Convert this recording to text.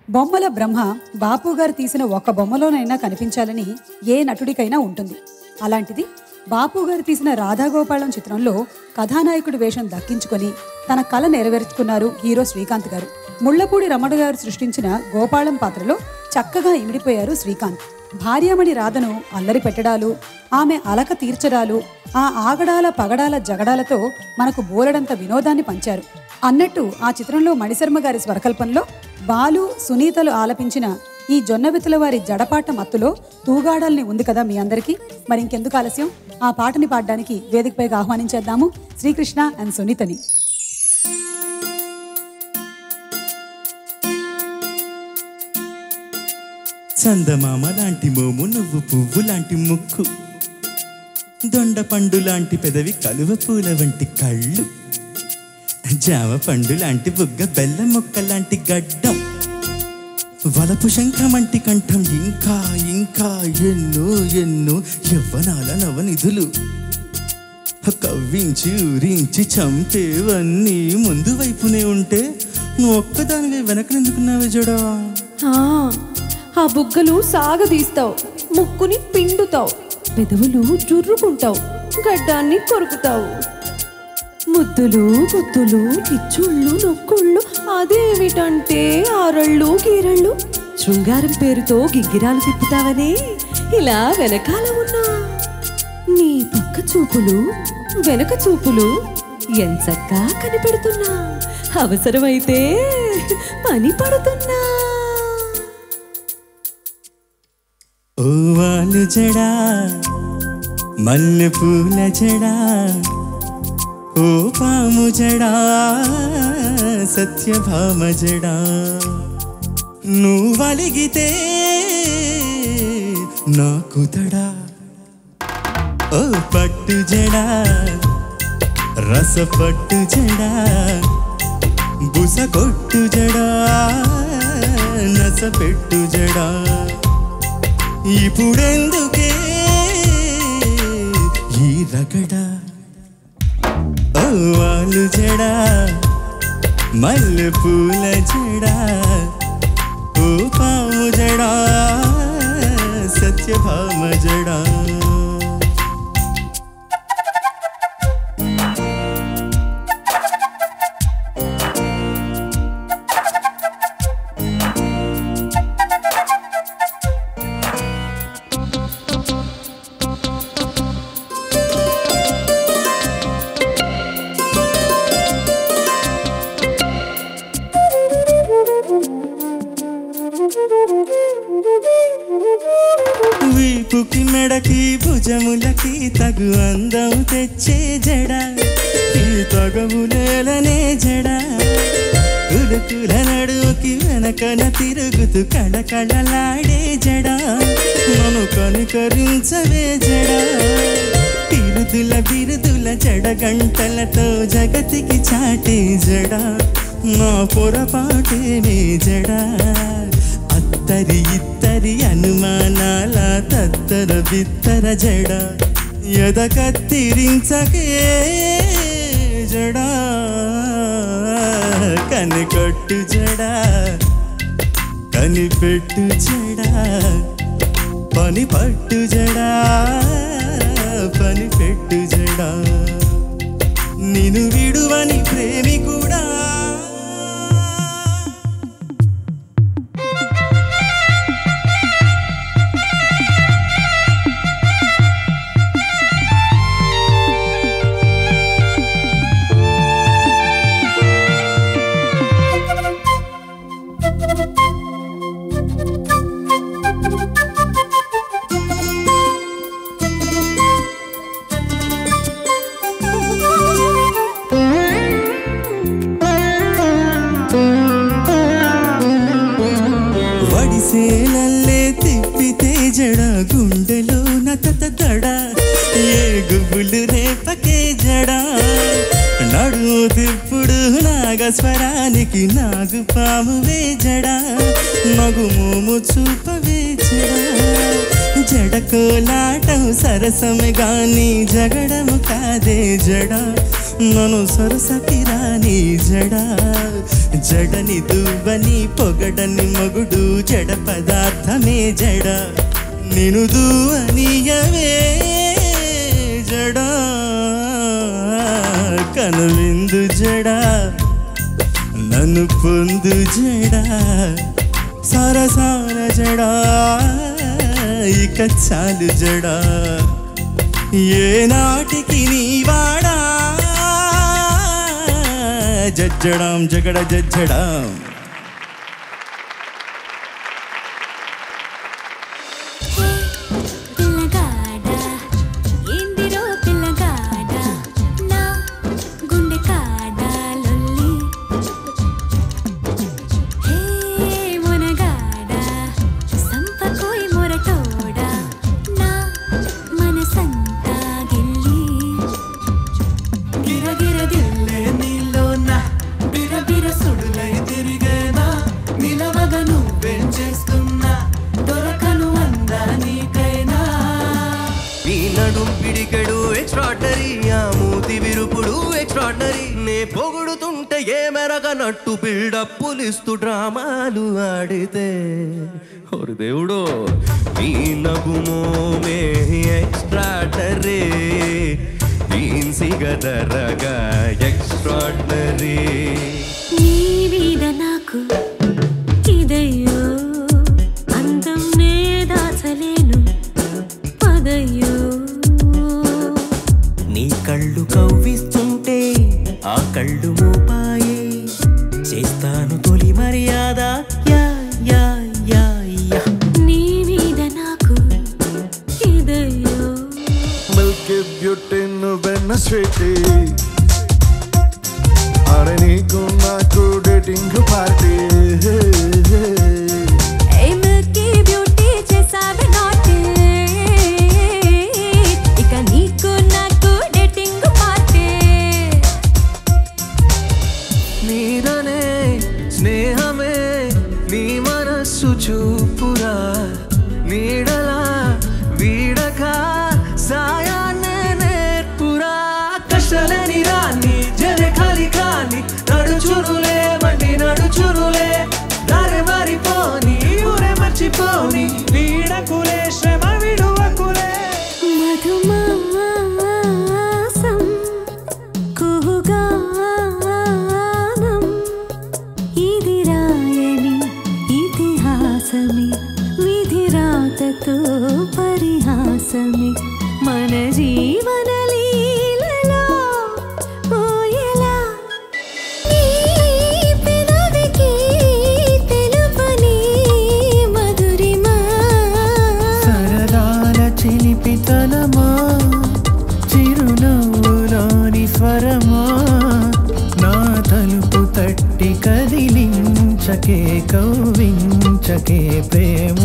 బొమ్మల బ్రహ్మ బాపుగారు తీసిన ఒక బొమ్మలోనైనా కనిపించాలని ఏ నటుడికైనా ఉంటుంది. అలాంటిది బాపుగారు తీసిన రాధాగోపాలం చిత్రంలో కథానాయకుడి వేషం దక్కించుకొని తన కళ నెరవేర్చుకున్నారు హీరో శ్రీకాంత్ గారు. ముళ్లపూడి రమణ గారు సృష్టించిన గోపాలం పాత్రలో చక్కగా ఇమిడిపోయారు శ్రీకాంత్. భార్యామణి రాధను అల్లరి పెట్టడాలు, ఆమె అలక తీర్చడాలు, ఆ ఆగడాల పగడాల జగడాలతో మనకు బోలెడంత వినోదాన్ని పంచారు. అన్నట్టు ఆ చిత్రంలో మణిశర్మ గారి స్వరకల్పంలో బాలు, సునీతలు ఆలపించిన ఈ జొన్నవితుల వారి జడపాట మత్తులో తూగాడాల్ని ఉంది కదా మీ అందరికీ. మరి ఇంకెందుకు ఆలస్యం, ఆ పాటని పాడడానికి వేదికపైకి ఆహ్వానించేద్దాము శ్రీకృష్ణ అండ్ సునీతని. చందమామ లాంటి మోము, నువ్వు పువ్వు లాంటి ముక్కు, దొండ పండు లాంటి పెదవి, కలువ పూల వంటి కళ్ళు, జామ పండు లాంటి బుగ్గ, బెల్లం ముక్క లాంటి గడ్డం, వలపు శంఖమంటి కంఠం, ఇంకా ఇంకా ఎన్నో ఎన్నో యవ్వనాల నవనిధులు, కవ్వించి ఊరించి చంపేవన్నీ ముందు వైపునే ఉంటే నువ్వు ఒక్కదానివే వెనకనెందుకున్నావే జడా. ఆ బుగ్గలు సాగదీస్తావు, ముక్కుని పిండుతావు, పెదవులు జుర్రుకుంటావు, గడ్డాన్ని కొరుకుతావు, ముద్దులు గుద్దులు కిచ్చుళ్ళు నొక్కుళ్ళు, అదేమిటంటే ఆరళ్ళు గీరళ్ళు, శృంగారం పేరుతో గిగ్గిరాలు తిప్పుతావనే ఇలా వెనకాల ఉన్నా నీ పక్క చూపులు వెనక చూపులు ఎంచక్కా కనిపెడుతున్నా, అవసరమైతే పని పడుతున్నా. ఓ వాళ్ళు జడా, మల్లె పూల జడా, ఓ పాము జడా, సత్యభామ జడా, నువ్వలిగితే నాకు తడా. ఓ పట్టు జడా, రసపట్టు జడా, బుస కొట్టు జడా, నస పెట్టు జడా, ఇప్పుడెందుకే ఈ రగడ. ఓ వాళ్ళు జడా, మల్లె పూల జడా, ఓ పాము జడా, సత్యభామ జడా. వీపుకి మెడకి భుజములకి తగు అందం తెచ్చే జడా, ఈ తగవులేలనే జడా, ఉలుకుల నడుకి వెనకన తిరుగుతూ కళకళలాడే జడా, నన్ను కనికరించవే జడా, బిరుదుల బిరుదుల జడగంటలతో జగతికి చాటే జడా, నా పొరపాటేనే జడా, అత్తరి ఇత్తరి అనుమానాల తత్తర బిత్తర జడ, ఎద కత్తిరించకే జడా, కనికొట్టు జడా, కనిపెట్టు జడా, పని పట్టు జడా, పని పెట్టు జడా, నిన్ను విడువని ప్రేమి కూడా. వడిసేలల్లే తిప్పితే జడ, గుండెలో నతత దడ, ఏ గుబులు రేపకే జడ, నడుము తిప్పుడు నాగస్వరానికి నాగు పామువే జడ, నగు మోము చూపవే జడ, జడకోలాటం సరసమే గాని జగడము కాదే జడ, నన్ను సరసకి రాని జడ జడని దువ్వని పొగడని మగుడు జడ పదార్థమే జడ నేను దువ్వనియవే జడ కనువిందు జడ నన్ను పొందు జడ సరసాల జడ ఇక చాలు జడ ఏ నాటికి నీ వాడా జజ్జడం జగడ జజ్జడం నే పొగుడుతుంటే ఏ మెరగనట్టు బిల్డప్పులిస్తూ డ్రామాలు ఆడితే ఓరి దేవుడు నీ నగుమోమే ఎక్స్ట్రాడనరీ తీన్సిగదరగా ఎక్స్ట్రాడనరీ నీ మీద నాకు ఇదయ్యో అందం నే దాచలేను పదయ్యో నీ కళ్ళు కవ్విస్తుంటే ఆ కళ్ళు మోపాయే చేస్తాను తొలి మర్యాద యా యా యా యా నీ మీద నాకు ఇదయ్యో మిల్కీ బ్యూటీ నువ్వెన్న స్వీటీ అరే నీకు నాకు డేటింగ్ పార్టీ మిల్కీ బ్యూటీ చేసావే నాటి ఇక నీకు నాకు డేటింగ్ పార్టీ నీదనే స్నేహమే నీ మనస్సు చూపురా నీడలా వీడక సాయాన్నే నేర్పురా కష్టలేని రాని జరే ఖాళీ ఖాళీ నడుచురులే బండి నడుచురులే దారి మారిపోని ఊరే మర్చిపోని వీడకులే శ్రమ విడువకులే మధుమాసం కుహుగానం ఇది రాయని ఇతిహాసమే విధిరాతతో పరిహాసమే మన జీవన లీలలో పోయేలా నీ పెదవికి తెలుపని మధురిమా సరదాల చిలిపితనమా చిరునవ్వులోని స్వరమా నా తలుపు తట్టి కదిలించకే కవ్వించకే ప్రేమ